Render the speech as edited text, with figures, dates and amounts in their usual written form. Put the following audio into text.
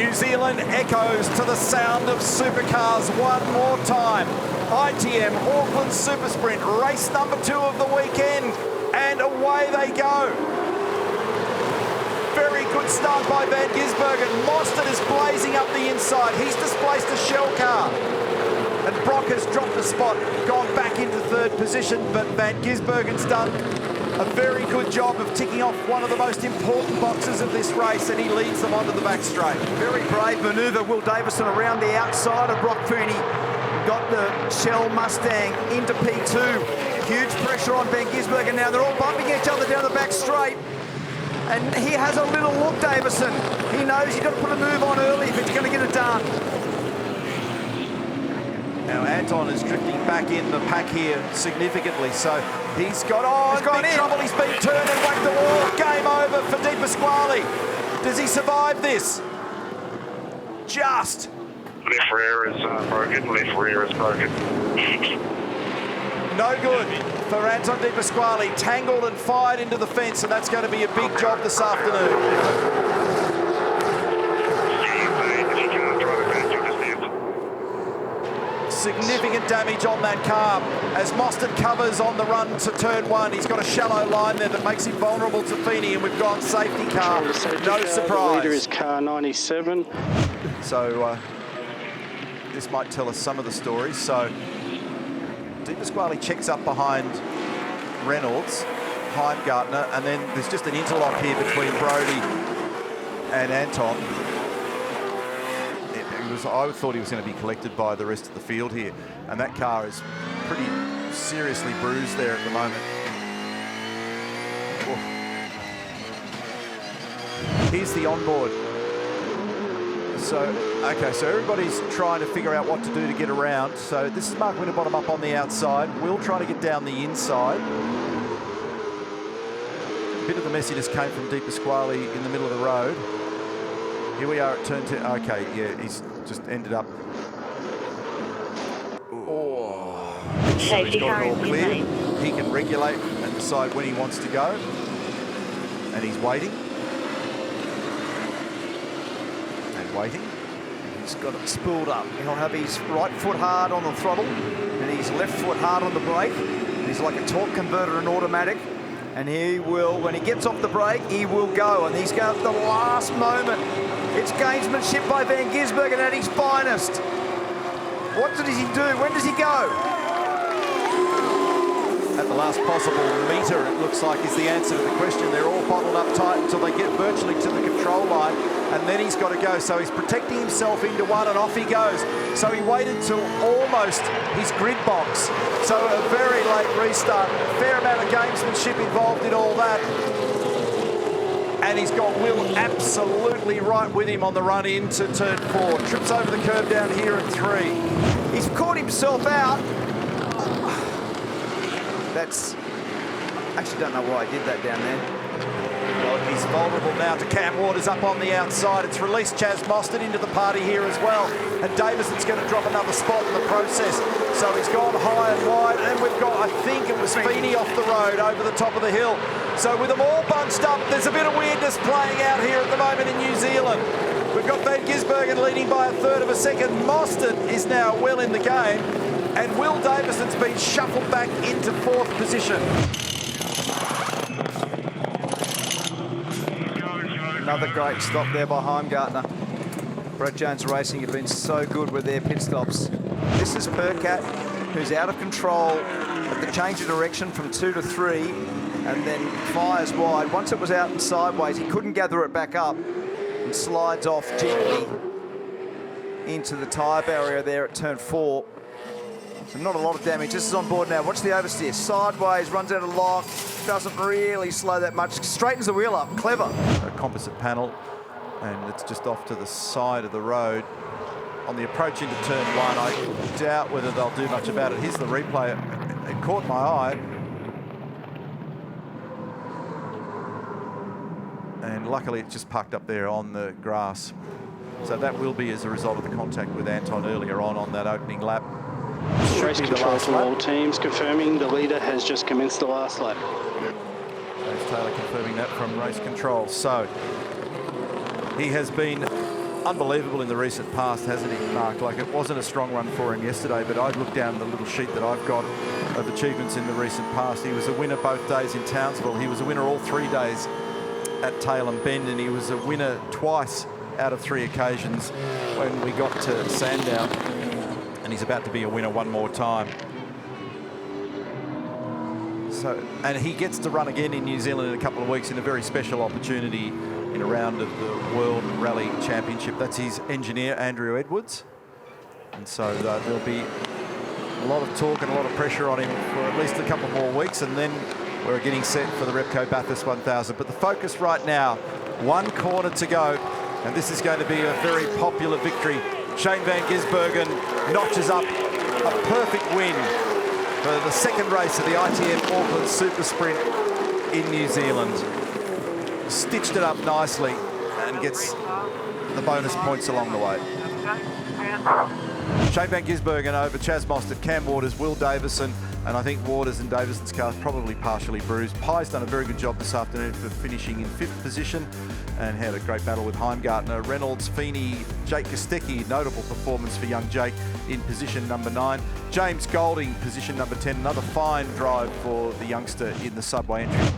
New Zealand echoes to the sound of supercars one more time. ITM Auckland SuperSprint, race number 2 of the weekend, and away they go. Very good start by Van Gisbergen. Mostert is blazing up the inside. He's displaced a shell car. And Brock has dropped a spot, gone back into 3rd position, but Van Gisbergen's done a very good job of ticking off one of the most important boxes of this race, and he leads them onto the back straight. Very brave manoeuvre. Will Davison around the outside of Brock Fooney. Got the Shell Mustang into P2. Huge pressure on Van Gisbergen now. They're all bumping each other down the back straight. And he has a little look, Davison. He knows he's got to put a move on early if he's going to get it done. Now Anton is drifting back in the pack here significantly, so he's got big trouble. He's been turned and whacked the wall. Game over for Di Pasquale. Does he survive this? Just. Left rear is broken, left rear is broken. No good for Anton Di Pasquale. Tangled and fired into the fence, and that's going to be a big job this afternoon. Significant damage on that car as Mostert covers on the run to turn 1. He's got a shallow line there that makes him vulnerable to Feeney, and we've gone safety car. No surprise. The leader is car 97. So this might tell us some of the stories. So Di Pasquale checks up behind Reynolds, Heimgartner, and then there's just an interlock here between Brody and Anton. I thought he was going to be collected by the rest of the field here, and that car is pretty seriously bruised there at the moment. Oh. Here's the onboard. So, okay, so everybody's trying to figure out what to do to get around. So this is Mark Winterbottom up on the outside. We'll try to get down the inside. A bit of the messiness came from Di Pasquale in the middle of the road. Here we are at turn 2. Okay, yeah, he's just ended up. Oh. So he's got it all clear. He can regulate and decide when he wants to go. And he's waiting. And waiting. He's got it spooled up. He'll have his right foot hard on the throttle and his left foot hard on the brake. And he's like a torque converter in automatic. And he will, when he gets off the brake, he will go. And he's got the last moment. It's gamesmanship by Van Gisbergen at his finest. What does he do? When does he go? At the last possible metre, it looks like, is the answer to the question. They're all bottled up tight until they get virtually to the control line, and then he's got to go. So he's protecting himself into one, and off he goes. So he waited till almost his grid box. So a very late restart. Fair amount of gamesmanship involved in all that. And he's got Will absolutely right with him on the run into turn 4. Trips over the curb down here at 3. He's caught himself out. That's... actually don't know why I did that down there. Well, he's vulnerable now to Cam Waters up on the outside. It's released Chaz Mostert into the party here as well. And Davison's going to drop another spot in the process. So he's gone high and wide. And we've got, I think it was Feeney off the road over the top of the hill. So with them all bunched up, there's a bit of weirdness playing out here at the moment in New Zealand. We've got Van Gisbergen leading by a third of a second. Mostert is now well in the game. And Will Davison's been shuffled back into 4th position. Another great stop there by Heimgartner. Brett Jones Racing have been so good with their pit stops. This is Percat, who's out of control at the change of direction from 2 to 3, and then fires wide. Once it was out and sideways, he couldn't gather it back up and slides off gently into the tyre barrier there at turn 4. So not a lot of damage. This is on board now. Watch the oversteer. Sideways, runs out of lock. Doesn't really slow that much. Straightens the wheel up. Clever. A composite panel, and it's just off to the side of the road. On the approach into turn 1, I doubt whether they'll do much about it. Here's the replay. It caught my eye. And luckily it just parked up there on the grass. So that will be as a result of the contact with Anton earlier on that opening lap. Race control from all teams confirming the leader has just commenced the last lap. Dave Taylor confirming that from race control. So he has been unbelievable in the recent past, hasn't he, Mark? Like, it wasn't a strong run for him yesterday, but I'd look down the little sheet that I've got of achievements in the recent past. He was a winner both days in Townsville. He was a winner all 3 days at Tailem Bend, and he was a winner twice out of 3 occasions when we got to Sandown, and he's about to be a winner one more time. So, and he gets to run again in New Zealand in a couple of weeks in a very special opportunity in a round of the World Rally Championship. That's his engineer, Andrew Edwards. And so there'll be a lot of talk and a lot of pressure on him for at least a couple more weeks, and then we're getting set for the Repco Bathurst 1000. But the focus right now, 1 corner to go, and this is going to be a very popular victory. Shane van Gisbergen notches up a perfect win for the 2nd race of the ITM Auckland SuperSprint in New Zealand. Stitched it up nicely and gets the bonus points along the way. Shane van Gisbergen over Chaz Mostert, Cam Waters, Will Davison, and I think Waters and Davison's car probably partially bruised. Pye's done a very good job this afternoon for finishing in 5th position and had a great battle with Heimgartner. Reynolds, Feeney, Jake Kostecki, notable performance for young Jake in position number 9. James Golding, position number 10, another fine drive for the youngster in the subway entry.